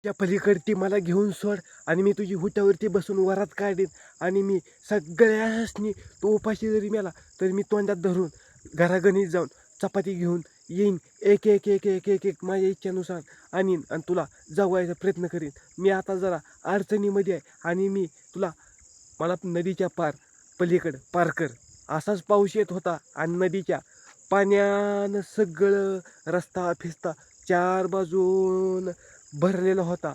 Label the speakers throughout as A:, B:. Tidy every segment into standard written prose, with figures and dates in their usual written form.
A: त्या पलीकडे मला घेऊन सोड आणि मी तुझी हुटावरती बसून वरात काढीन आणि मी सगळ्यासनी तो उपाशी जरी मेला तरी मी तोंडात धरून घरागणीत जाऊन चपाती घेऊन येईन. एक एक एक एक एक एक माझ्या इच्छेनुसार आणीन आणि तुला जगवायचा प्रयत्न करीन. मी आता जरा अडचणीमध्ये आहे आणि मी तुला मला नदीच्या पलीकडं पार कर. असाच पाऊस येत होता आणि नदीच्या पाण्यानं सगळं रस्ता फिस्ता चार बाजून भरलेला होता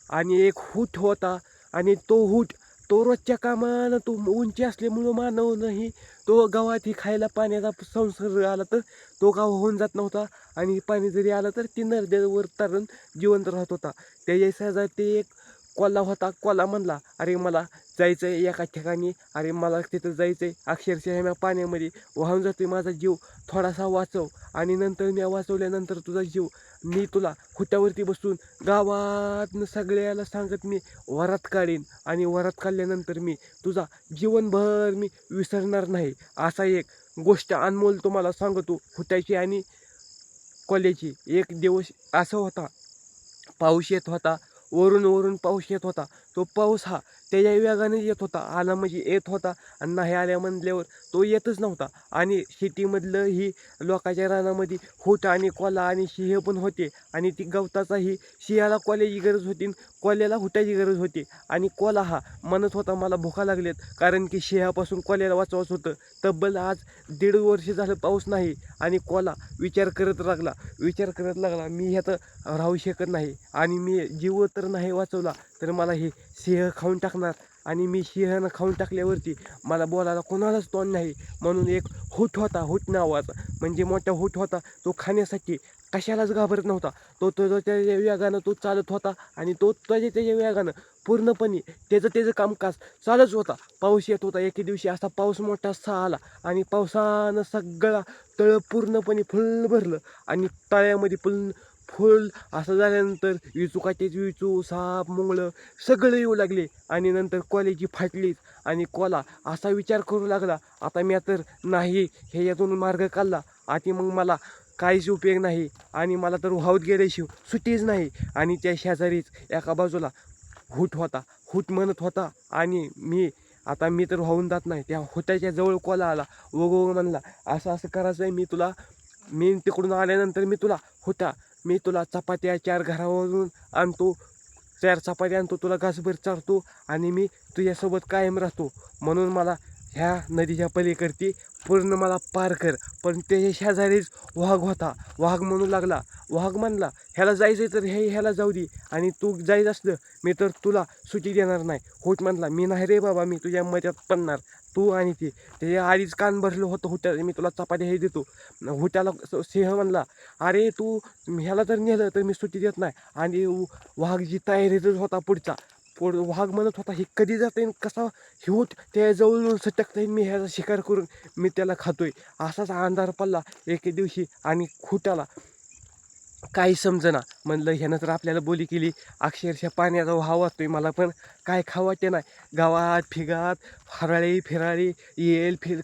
A: आणि एक हूट होता आणि तो रोजच्या कामानं तो उंची असल्यामुळं मानवनंही तो गावातही खायला पाण्याचा संसर्ग आला तर तो गाव होऊन जात नव्हता आणि पाणी जरी आलं तर ती नद्यावर तरण जिवंत राहत होता. त्याच्या शेजारी ते एक कोल्हा होता. कोल्हा म्हणला, अरे मला जायचं आहे एका ठिकाणी, अरे मला तिथं जायचं आहे, अक्षरशः मी पाण्यामध्ये वाहून जातोय, माझा जीव थोडासा वाचव. आणि नंतर मी वाचवल्यानंतर तुझा जीव मी तुला खुट्यावरती बसून गावातनं सगळ्याला सांगत मी वरात काढीन आणि वरात काढल्यानंतर मी तुझा जीवनभर मी विसरणार नाही. असा एक गोष्ट अनमोल तुम्हाला सांगतो खुट्याची आणि कोल्ह्याची. एक दिवस असा होता, पाऊस येत होता, वरून पाऊस येत होता. तो पाऊस हा त्याच्या वेगाने येत होता. आला म्हणजे येत होता आणि नाही आल्या म्हणल्यावर तो येतच नव्हता. आणि सिटीमधलं ही लोकांच्या रानामध्ये हुट आणि कोल्हा आणि सिंह पण होते आणि ती गवताचाही सिंहाला कोल्ह्याची गरज होती आणि कोल्ह्याला हुटाची गरज होती. आणि कोल्हा हा म्हणत होता मला भुका लागलेत, कारण की सिंहापासून कोल्ह्याला वाचवायचं होतं. तब्बल आज 1.5 वर्ष झालं पाऊस नाही आणि कोल्हा विचार करत लागला मी ह्यात राहू शकत नाही आणि मी जीव तर नाही वाचवला तर मला हे सिंह खाऊन टाकणार आणि मी सिंहानं खाऊन टाकल्यावरती मला बोलायला कोणालाच तोंड नाही. म्हणून एक हूट नावाचा म्हणजे मोठा हूट होता. तो खाण्यासाठी कशालाच घाबरत नव्हता. तो त्याच्या वेगानं तो चालत होता आणि तो त्याच्या वेगानं पूर्णपणे त्याचं कामकाज चालूच होता. पाऊस येत होता. एके दिवशी असा पाऊस मोठासा आला आणि पावसानं सगळा तळं पूर्णपणे फुल भरलं आणि तळ्यामध्ये फुल असं झाल्यानंतर विचू, साप, मुंगळं सगळं येऊ लागले आणि नंतर कोल्याची फाटलीच. आणि कोला असा विचार करू लागला, आता मी तर नाही ह्याच्यातून मार्ग काढला आणि मग मला काहीच उपयोग नाही आणि मला तर वाहत गेल्याशिवाय सुट्टीच नाही. आणि त्या शेजारीच एका बाजूला हूट होता. हूट म्हणत होता आणि मी तर वाहून जात नाही. त्या हुटाच्या जवळ कोला आला. वगो म्हणला, असं असं करायचं आहे, मी तिकडून आल्यानंतर मी तुला चपात्या 4 घरावरून आणतो, 4 चपात्या आणतो, तुला घासभर चारतो आणि मी तुझ्यासोबत कायम राहतो. म्हणून मला ह्या नदीच्या पलीकडची पूर्ण मला पार कर. पण त्याच्या शेजारीच वाघ होता. वाघ म्हणला, ह्याला जायचं तर ह्याला जाऊ दे आणि तू जायचं असलं मी तर तुला सुट्टी देणार नाही. होत म्हणला, मी नाही रे बाबा, मी तुझ्या मध्यात पडणार. तू आणि ते आधीच कान भरलं होतं हुट्याला, मी तुला चपात्या हे देतो. हुट्याला सिंह म्हणला, अरे तू ह्याला जर नेलं तर मी सुट्टी देत नाही. आणि वाघ तयारीतच होता वाघ म्हणत होता, हे कधी जाता येईल, कसा हिवट त्या जवळून सटकता येईल, मी ह्याचा शिकार करून मी त्याला खातोय. असाच अंधार पडला एके दिवशी आणि खुट्याला काही समजना. म्हणलं ह्यानं तर आपल्याला बोली केली, अक्षरशः पाण्याचा वाह वाहतोय, मला पण काय खाऊ वाटते नाही. गावात फिगात फिराळी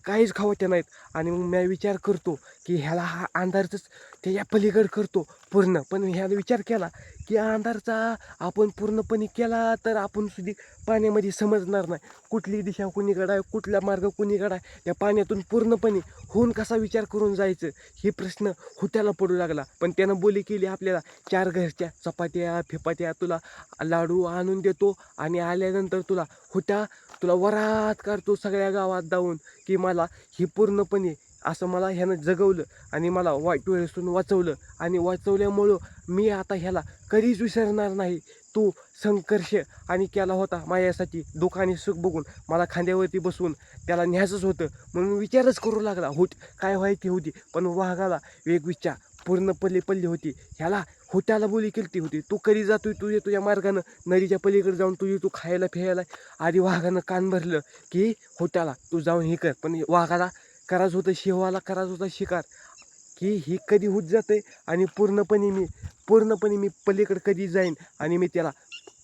A: काहीच खाऊ वाटते नाहीत. आणि मग मी विचार करतो की ह्याला हा अंधारच त्याच्या पलीकडे करतो पूर्ण. पण ह्याला विचार केला की अंधारचा आपण पूर्णपणे केला तर आपण सुद्धा पाण्यामध्ये समजणार नाही कुठली दिशा कुणीकडं आहे, कुठला मार्ग कुणीकडं आहे. त्या पाण्यातून पूर्णपणे होऊन कसा विचार करून जायचं हे प्रश्न हुट्याला पडू लागला. पण त्यानं बोली केली आपल्याला, 4 घरच्या चपात्या फिपात्या तुला लाडू आणून देतो आणि आल्यानंतर तुला वरात काढतो सगळ्या गावात जाऊन की मला ही पूर्णपणे असं मला ह्यानं जगवलं आणि मला वाईट वेळेसून वाचवलं आणि वाचवल्यामुळं मी आता ह्याला कधीच विसरणार नाही. तो संघर्ष आणि केला होता माझ्यासाठी, दुःख आणि सुख बघून मला खांद्यावरती बसून त्याला न्यायचंच होतं. म्हणून विचारच करू लागला काय व्हायची होती. पण वाघाला विचार पूर्ण पल्ली होती. हुट्याला बोली केली होती, तू कधी जातोय तुझ्या मार्गानं नदीच्या पलीकडे जाऊन तू खायला फिरायला. आधी वाघानं कान भरलं की हुट्याला तू जाऊन हे कर. पण वाघाला करायचं होतं, शिवाला करायचं होता शिकार की ही कधी होत जाते आणि पूर्णपणे मी पलीकडे कधी जाईन आणि मी त्याला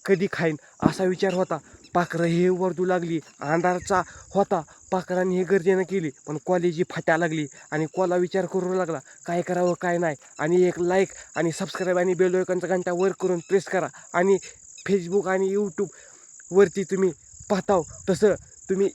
A: कधी खाईन असा विचार होता. पाखरं हे वरडू लागली. अंधारचा होता, पाखरांनी हे गर्जना केली. पण कॉलेजी फाटा लागली आणि कॉला विचार करू लागला काय करावं काय नाही. आणि एक लाईक आणि सबस्क्राईब आणि बेल आयकॉनचा घंटा वर करून प्रेस करा. आणि फेसबुक आणि यूट्यूबवरती तुम्ही पाहताव तसं तुम्ही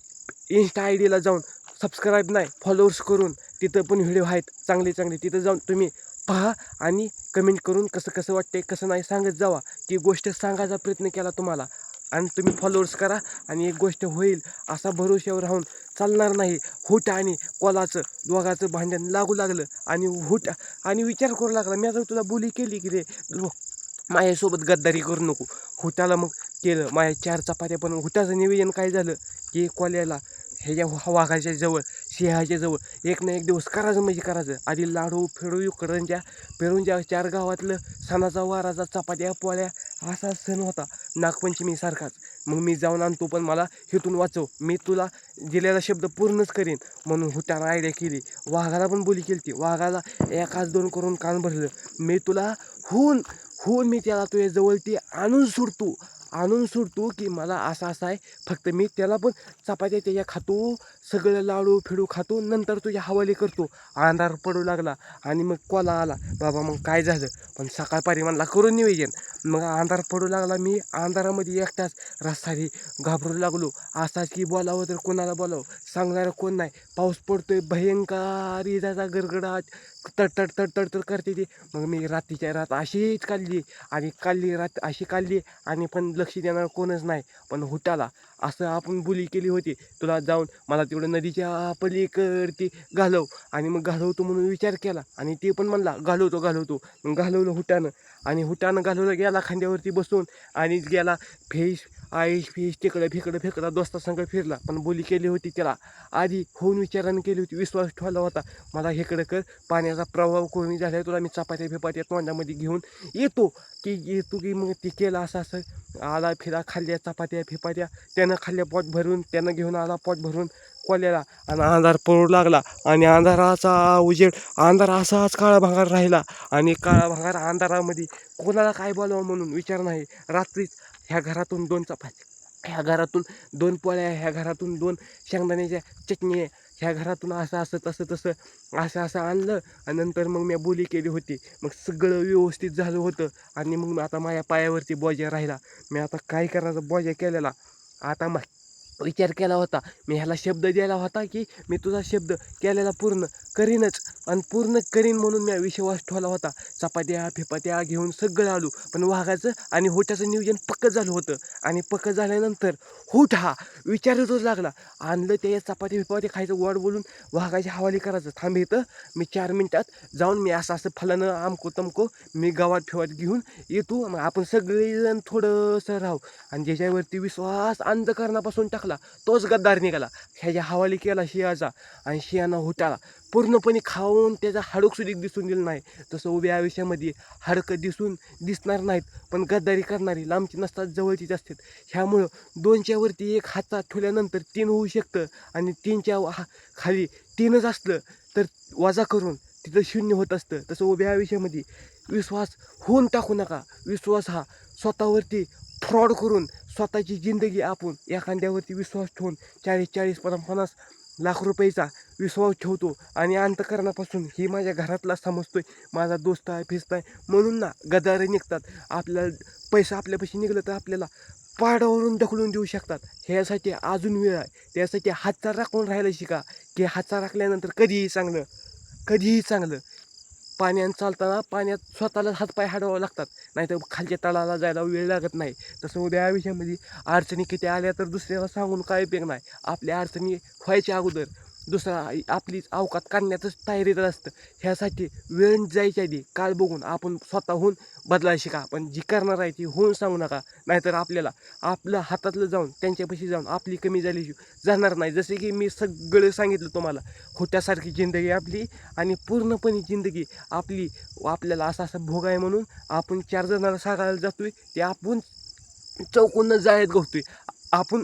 A: इन्स्टा आय डीला जाऊन सबस्क्राईब नाही फॉलोअर्स करून तिथं पण व्हिडिओ आहेत चांगले चांगले. तिथं जाऊन तुम्ही पहा आणि कमेंट करून कसं कसं वाटते कसं नाही सांगत जावा. ती गोष्ट सांगायचा प्रयत्न केला तुम्हाला आणि तुम्ही फॉलोअर्स करा. आणि एक गोष्ट होईल असा भरोश्यावर राहून चालणार नाही. हुट आणि कॉलाचं दोघाचं भांडण लागू लागलं आणि हुट आणि विचार करू लागला मी आता तुला बोली केली की रे माझ्यासोबत गद्दारी करू नको. हुटाला मग केलं माझ्या 4 चपात्या. पण हुटाचं निवेदन काय झालं की कॉल्याला ह्याच्या वाघाच्या जवळ सिंहाच्या जवळ एक ना एक दिवस करायचं म्हणजे करायचं. आधी लाडू फेडू इकडंच्या पेरूंच्या 4 गावातलं सणाचा वाराचा चपात्या पोळ्या असा सण होता नागपंचमीसारखाच. मग मी जाऊन आणतो पण मला हिथून वाचव, मी तुला दिलेला शब्द पूर्णच करीन म्हणून हुटानं आयडिया केली. वाघाला पण बोली केली ती. वाघाला 1 आज 2 करून कान भरलं. मी तुला होऊन होऊन मी त्याला तुझ्या जवळ ती आणून सोडतो की मला असं असं आहे. फक्त मी त्याला पण चपात्या त्याच्या खातो, सगळं लाडू फिडू खातो, नंतर तुझ्या हवाली करतो. अंधार पडू लागला आणि मग कॉला आला बाबा मग काय झालं. पण सकाळपारी म्हणला करून नियोजन. मग अंधार पडू लागला. मी अंधारामध्ये एकटाच रस्तारी घाबरू लागलो. असाच की बोलावं तर कोणाला बोलावं सांगणारं कोण नाही. पाऊस पडतोय भयंकर इजाचा गडगडाट तडतड तडतड तर करते ती. मग मी रात्रीच्या रात अशीच काढली रात अशी काढली आणि पण लक्ष देणार कोणच नाही. पण हुटाला असं आपण बोली केली होती तुला जाऊन मला तेवढं नदीच्या पलीकडती घालव. आणि मग घालवतो म्हणून विचार केला आणि ते पण म्हणला घालवतो. मग घालवलं हुटानं आणि हुटानं घालवलं गेला खांद्यावरती बसून आणि गेला फेस तिकडं फेकडा दोस्तासंग फिरला. पण बोली केली होती त्याला आधी होऊन विचारानं केली होती. विश्वास ठेवला होता मला हेकडं कर पाण्याचा प्रभाव कमी झाला तुला मी चपात्या फेपात्या तोंडामध्ये घेऊन येतो की मग ती केलं असं आला फिरा खाल्ल्या चपात्या फेपात्या. त्यानं खाल्ल्या पोट भरून त्यानं घेऊन आला पोट भरून कोल्याला. आणि अंधार पडू लागला आणि अंधाराचा उजेड अंधार असाच काळा भांगार राहिला. आणि काळा भांगार अंधारामध्ये कोणाला काय बोलावं म्हणून विचार नाही. रात्रीच ह्या घरातून 2 चपात्या, ह्या घरातून 2 पोळ्या, ह्या घरातून 2 शेंगदाण्याच्या चटणी, ह्या घरातून असं आणलं. आणि नंतर मग मी बोली केली होती. मग सगळं व्यवस्थित झालं होतं. आणि मग आता माझ्या पायावरती बोजा राहिला. मी आता काय करायचं बोजा केलेला. आता विचार केला होता मी ह्याला शब्द दिला होता की मी तुझा शब्द केलेला पूर्ण करीनच आणि पूर्ण करीन म्हणून मी विश्वास ठेवला होता. चपात्या फेपात्या घेऊन सगळं आलो. पण वाघाचं आणि होटाचं नियोजन पक्कं झालं होतं. आणि पक्कं झाल्यानंतर हुट हा विचारतच लागला. आणलं त्या चपात्या फेपात्या खायचं गोड बोलून वाघाच्या हवाली करायचं. थांब इथं मी 4 मिनिटात जाऊन मी असं फलानं आमको तमको मी गावात फेवात घेऊन येतो. मग आपण सगळेजण थोडंसं राहू. आणि ज्याच्यावरती विश्वास अंधकरणापासून टाकला तोच गद्दार निघाला. ह्याच्या हवाली केला शियाचा आणि शियानं हुटाला पूर्णपणे खाऊन त्याचा हाडूक सुद्धा दिसून दिलं नाही. तसं उभ्या आयुष्यामध्ये हाडकं दिसणार नाहीत पण गद्दारी करणारी लांबची नसतात जवळचीच असतात. ह्यामुळं 2च्या वरती 1 हातात ठेवल्यानंतर 3 होऊ शकतं. आणि 3च्या खाली 3च असलं तर वजा करून तिथं 0 होत असतं. तसं उभ्या आयुष्यामध्ये विश्वास होऊन टाकू नका. विश्वास हा स्वतःवरती फ्रॉड करून स्वतःची जिंदगी आपण एखाद्यावरती विश्वास ठेवून 40 50 लाख रुपयाचा विश्वास ठेवतो आणि अंतकरणापासून ही माझ्या घरातला समजतोय माझा दोस्त आहे फिस्त आहे म्हणून ना गदारे निघतात. आपल्याला पैसा आपल्यापाशी निघलं तर आपल्याला पाडावरून ढकलून देऊ शकतात. ह्यासाठी अजून वेळ आहे. त्यासाठी हातचा राखून राहायला शिका की हातचा राखल्यानंतर कधीही चांगलं. पाण्यात चालताना पाण्यात स्वतःला हातपाय हाडवावं लागतात नाहीतर खालच्या तळाला जायला वेळ लागत नाही. तसं उद्या आयुष्यामध्ये अडचणी किती आल्या तर दुसऱ्याला सांगून काय उपयोग नाही. आपल्या अडचणी व्हायच्या अगोदर दुसरा आपली अवकात काढण्यातच तयारीत असतं. ह्यासाठी वेळ जायच्या आधी काळ बघून आपण स्वतःहून बदलायला शिका. पण जी करणार आहे ती होऊन सांगू नका. नाहीतर आपल्याला आपलं हातातलं जाऊन त्यांच्यापाशी जाऊन आपली कमी झाली जाणार नाही. जसे की मी सगळं सांगितलं तुम्हाला होत्यासारखी जिंदगी आपली आणि पूर्णपणे जिंदगी आपल्याला असं भोग आहे म्हणून आपण 4 जणांना सांगायला जातोय ते आपण चौकून जायत गवतोय. आपण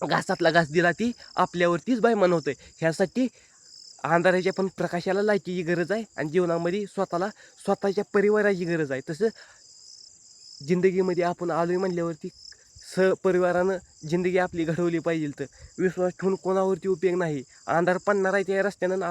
A: घासातला घास दिला ती आपल्यावरतीच बाय मनवतोय. ह्यासाठी अंधाराच्या पण प्रकाशाला लायकीची गरज आहे आणि जीवनामध्ये स्वतःच्या परिवाराची गरज आहे. तसं जिंदगीमध्ये आपण आलोय म्हणल्यावरती सहपरिवारानं जिंदगी आपली घडवली पाहिजे. तर विश्वास ठेवून कोणावरती उपयोग नाही. अंधार पडणार आहे त्या रस्त्यानं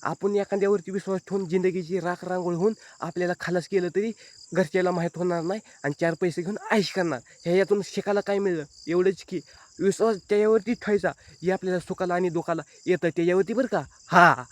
A: आपण एखाद्यावरती विश्वास ठेवून जिंदगीची राख रांगोळ होऊन आपल्याला खलास केलं तरी घरच्याला माहीत होणार नाही आणि 4 पैसे घेऊन ऐश करणार. ह्याच्यातून शिकायला काय मिळलं एवढंच की विश्वास त्याच्यावरती ठेवायचा जे आपल्याला सुखाला आणि दुःखाला येतं त्याच्यावरती बरं का.